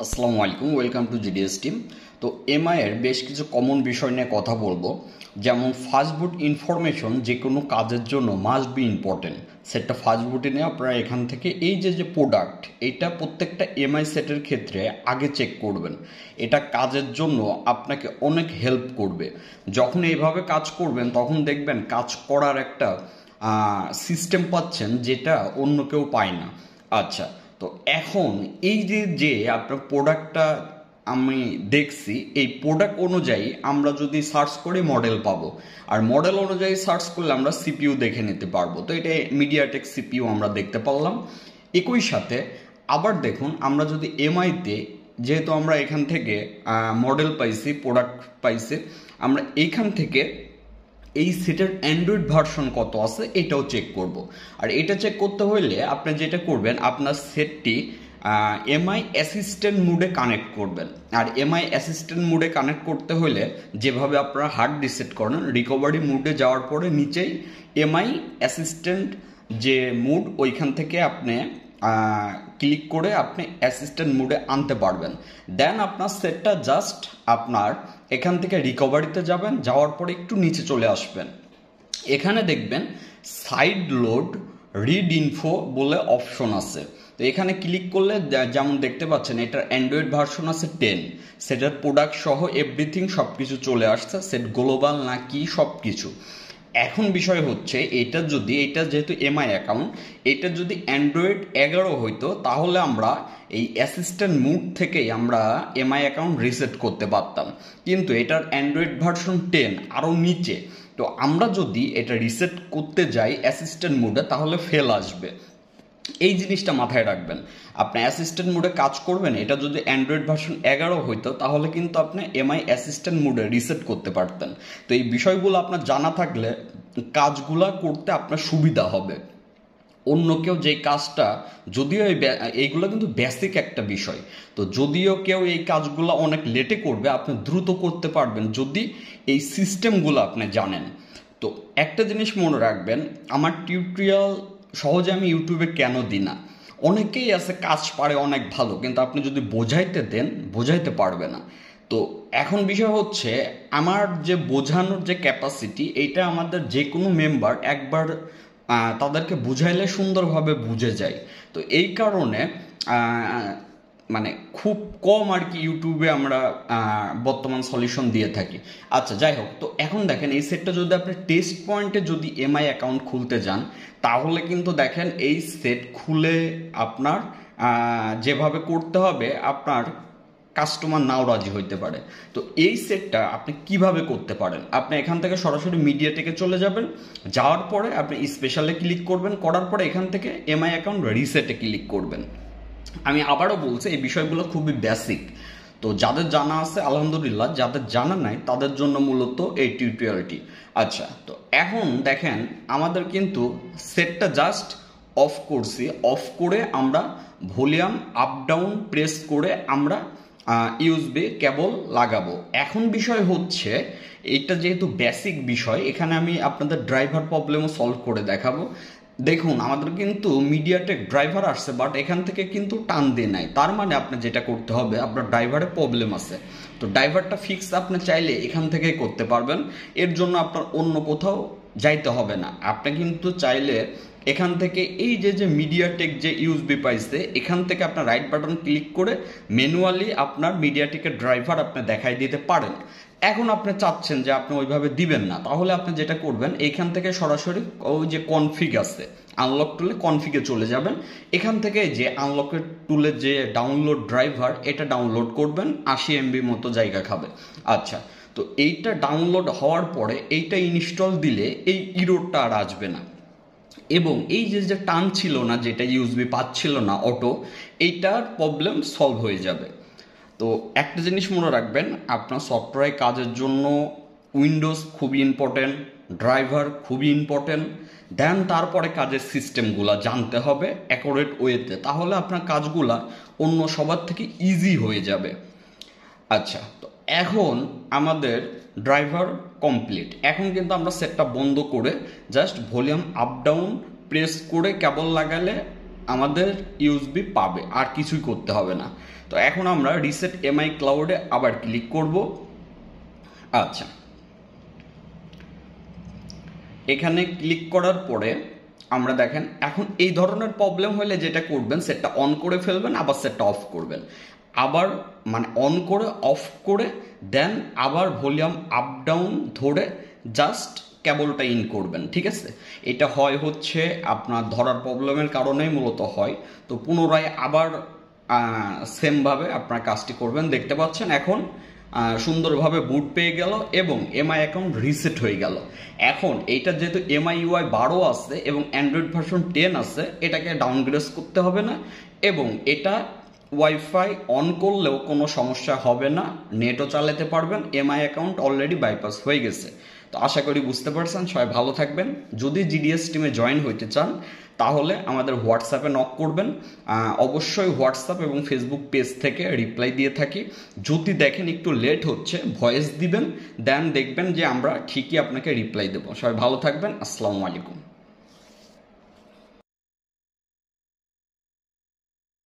আসসালামু আলাইকুম welcome to GDS team. তো এমআই এর বেশ কিছু কমন বিষয় নিয়ে কথা বলবো, যেমন ফাস্ট বুট ইনফরমেশন যে কোনো কাজের জন্য মাস্ট বি ইম্পর্টেন্ট। সেটটা ফাস্ট বুটে নিয়ে আপনারা এখান থেকে এই যে প্রোডাক্ট, এটা প্রত্যেকটা এমআই সেটের ক্ষেত্রে আগে চেক করবেন। এটা কাজের জন্য আপনাকে অনেক হেল্প করবে। যখন এইভাবে কাজ করবেন তখন দেখবেন কাজ করার একটা সিস্টেম পাচ্ছেন যেটা অন্য কেউ পায় না। আচ্ছা, তো এখন এই যে আপনার প্রোডাক্টটা আমি দেখছি, এই প্রোডাক্ট অনুযায়ী আমরা যদি সার্চ করি মডেল পাবো, আর মডেল অনুযায়ী সার্চ করলে আমরা সিপিইউ দেখে নিতে পারবো। তো এটা মিডিয়াটেক সিপিইউ আমরা দেখতে পারলাম। একই সাথে আবার দেখুন, আমরা যদি এমআইতে, যেহেতু আমরা এখান থেকে মডেল পাইছি, প্রোডাক্ট পাইছি, আমরা এইখান থেকে এই সেটের অ্যান্ড্রয়েড ভার্সন কত আছে এটাও চেক করব। আর এটা চেক করতে হলে আপনি যেটা করবেন, আপনার সেটটি এমআই অ্যাসিস্ট্যান্ট মোডে কানেক্ট করবেন। আর এমআই অ্যাসিস্ট্যান্ট মোডে কানেক্ট করতে হলে যেভাবে আপনারা হার্ড রিসেট করেন, রিকভারি মোডে যাওয়ার পরে নিচেই এমআই অ্যাসিস্ট্যান্ট যে মোড, ওইখান থেকে আপনি ক্লিক করে আপনি অ্যাসিস্ট্যান্ট মোডে আনতে পারবেন। দেন আপনার সেটটা জাস্ট আপনার এখান থেকে রিকভারিতে যাবেন, যাওয়ার পরে একটু নিচে চলে আসবেন। এখানে দেখবেন সাইড লোড রিড ইনফো বলে অপশন আছে। তো এখানে ক্লিক করলে যেমন দেখতে পাচ্ছেন, এটার অ্যান্ড্রয়েড ভার্সন আছে 10, সেটার প্রোডাক্ট সহ এভরিথিং সব কিছু চলে আসছে, সেট গ্লোবাল না কি সব কিছু। এখন বিষয় হচ্ছে, এটা যেহেতু এমআই অ্যাকাউন্ট, এটা যদি অ্যান্ড্রয়েড 11 হইতো তাহলে আমরা এই অ্যাসিস্ট্যান্ট মুড থেকেই আমরা এমআই অ্যাকাউন্ট রিসেট করতে পারতাম, কিন্তু এটার অ্যান্ড্রয়েড ভার্সন 10 আরও নিচে। তো আমরা যদি এটা রিসেট করতে যাই অ্যাসিস্ট্যান্ট মুডে তাহলে ফেল আসবে। এই জিনিসটা মাথায় রাখবেন। আপনি অ্যাসিস্ট্যান্ট মোডে কাজ করবেন, এটা যদি অ্যান্ড্রয়েড ভার্সন 11 হইতো তাহলে কিন্তু আপনি এমআই অ্যাসিস্ট্যান্ট মোডে রিসেট করতে পারতেন। তো এই বিষয়গুলো আপনার জানা থাকলে কাজগুলা করতে আপনার সুবিধা হবে। অন্য কেউ যে কাজটা, যদিও এইগুলো কিন্তু বেসিক একটা বিষয়, তো যদিও কেউ এই কাজগুলো অনেক লেটে করবে, আপনি দ্রুত করতে পারবেন যদি এই সিস্টেমগুলো আপনি জানেন। তো একটা জিনিস মনে রাখবেন, আমার টিউটোরিয়াল সহজে আমি ইউটিউবে কেন দিই না? অনেকেই আছে কাজ পারে অনেক ভালো, কিন্তু আপনি যদি বোঝাইতে দেন বোঝাইতে পারবে না। তো এখন বিষয় হচ্ছে, আমার যে বোঝানোর যে ক্যাপাসিটি, এইটা আমাদের যে কোনো মেম্বার একবার তাদেরকে বুঝাইলে সুন্দরভাবে বুঝে যায়। তো এই কারণে মানে খুব কম আর কি ইউটিউবে আমরা বর্তমান সলিউশন দিয়ে থাকি। আচ্ছা, যাই হোক, তো এখন দেখেন এই সেটটা যদি আপনি টেস্ট পয়েন্টে যদি এমআই অ্যাকাউন্ট খুলতে যান, তাহলে কিন্তু দেখেন এই সেট খুলে আপনার যেভাবে করতে হবে, আপনার কাস্টমার নাও রাজি হইতে পারে। তো এই সেটটা আপনি কিভাবে করতে পারেন, আপনি এখান থেকে সরাসরি মিডিয়াটেকে চলে যাবেন, যাওয়ার পরে আপনি স্পেশালে ক্লিক করবেন, করার পরে এখান থেকে এমআই অ্যাকাউন্ট রিসেটে ক্লিক করবেন। আমি আবারও বলছি, এই বিষয়গুলো খুবই বেসিক। তো যাদের জানা আছে আলহামদুলিল্লাহ, যাদের জানা নাই তাদের জন্য মূলত এই টিউটোরিয়ালটি। আচ্ছা, তো এখন দেখেন আমাদের কিন্তু সেটটা জাস্ট অফ করছি, অফ করে আমরা ভলিউম আপ ডাউন প্রেস করে আমরা ইউএসবি কেবল লাগাবো। এখন বিষয় হচ্ছে, এটা যেহেতু বেসিক বিষয়, এখানে আমি আপনাদের ড্রাইভার প্রবলেমও সলভ করে দেখাবো। দেখুন, আমাদের কিন্তু মিডিয়াটেক ড্রাইভার আসছে, বাট এখান থেকে কিন্তু টান দিয়ে নাই। তার মানে আপনি যেটা করতে হবে, আপনার ড্রাইভারে প্রবলেম আছে, তো ড্রাইভারটা ফিক্স আপনি চাইলে এখান থেকেই করতে পারবেন। এর জন্য আপনার অন্য কোথাও যাইতে হবে না। আপনি কিন্তু চাইলে এখান থেকে এই যে মিডিয়াটেক যে ইউএসবি পাইছে, এখান থেকে আপনার রাইট বাটন ক্লিক করে ম্যানুয়ালি আপনার মিডিয়াটেকের ড্রাইভার আপনি দেখাই দিতে পারেন। এখন আপনি চাচ্ছেন যে আপনি ওইভাবে দিবেন না, তাহলে আপনি যেটা করবেন, এইখান থেকে সরাসরি ওই যে কনফিগ আছে, আনলক টুলে কনফিগে চলে যাবেন। এখান থেকে যে আনলকের টুলে যে ডাউনলোড ড্রাইভার, এটা ডাউনলোড করবেন, 80 MB মতো জায়গা খাবে। আচ্ছা, তো এইটা ডাউনলোড হওয়ার পরে এইটা ইনস্টল দিলে এই ইরোরটা আর আসবে না, এবং এই যে টান ছিল না, যেটা ইউএসবি পাচ্ছিল না অটো, এইটার প্রবলেম সলভ হয়ে যাবে। তো একটা জিনিস মনে রাখবেন, আপনার সফটওয়্যার কাজের জন্য উইন্ডোজ খুবই ইম্পর্টেন্ট, ড্রাইভার খুবই ইম্পর্টেন্ট, দেন তারপরে কাজের সিস্টেমগুলো জানতে হবে অ্যাকুরেট ওয়েতে, তাহলে আপনার কাজগুলা অন্য সবার থেকে ইজি হয়ে যাবে। আচ্ছা, তো এখন আমাদের ড্রাইভার কমপ্লিট। এখন কিন্তু আমরা সেটটা বন্ধ করে just volume up down press করে কেবল লাগালে আমাদের ইউএসবি পাবে, আর কিছুই করতে হবে না। তো এখন আমরা রিসেট এমআই ক্লাউডে আবার ক্লিক করব। আচ্ছা, এখানে ক্লিক করার পরে আমরা দেখেন এখন এই ধরনের প্রবলেম হলে যেটা করবেন, সেটটা অন করে ফেলবেন, আবার সেটটা অফ করবেন, আবার মানে অন করে অফ করে দেন আবার ভলিউম আপ ডাউন ধরে জাস্ট কেবলটা ইন করবেন, ঠিক আছে। এটা হয় হচ্ছে আপনার ধরার প্রবলেমের কারণেই মূলত হয়। তো পুনরায় আবার সেমভাবে আপনার কাজটি করবেন। দেখতে পাচ্ছেন এখন সুন্দরভাবে বুট পেয়ে গেল এবং এমআই অ্যাকাউন্ট রিসেট হয়ে গেল। এখন এইটা যেহেতু এমআই ইউআই 12 আছে এবং অ্যান্ড্রয়েড ভার্সন 10 আছে, এটাকে ডাউনগ্রেড করতে হবে না এবং এটা ওয়াইফাই অন করলেও কোনো সমস্যা হবে না, নেটও চালাতে পারবেন। এমআই অ্যাকাউন্ট অলরেডি বাইপাস হয়ে গেছে। তো আশা করি বুঝতে পারছেন। সবাই ভালো থাকবেন। যদি জিডিএস টিমে জয়েন হইতে চান তাহলে আমাদের হোয়াটসঅ্যাপে নক করবেন। অবশ্যই হোয়াটসঅ্যাপ এবং ফেসবুক পেজ থেকে রিপ্লাই দিয়ে থাকি। যদি দেখেন একটু লেট হচ্ছে, ভয়েস দিবেন, দেন দেখবেন যে আমরা ঠিকই আপনাকে রিপ্লাই দেবো। সবাই ভালো থাকবেন। আসসালামু আলাইকুম।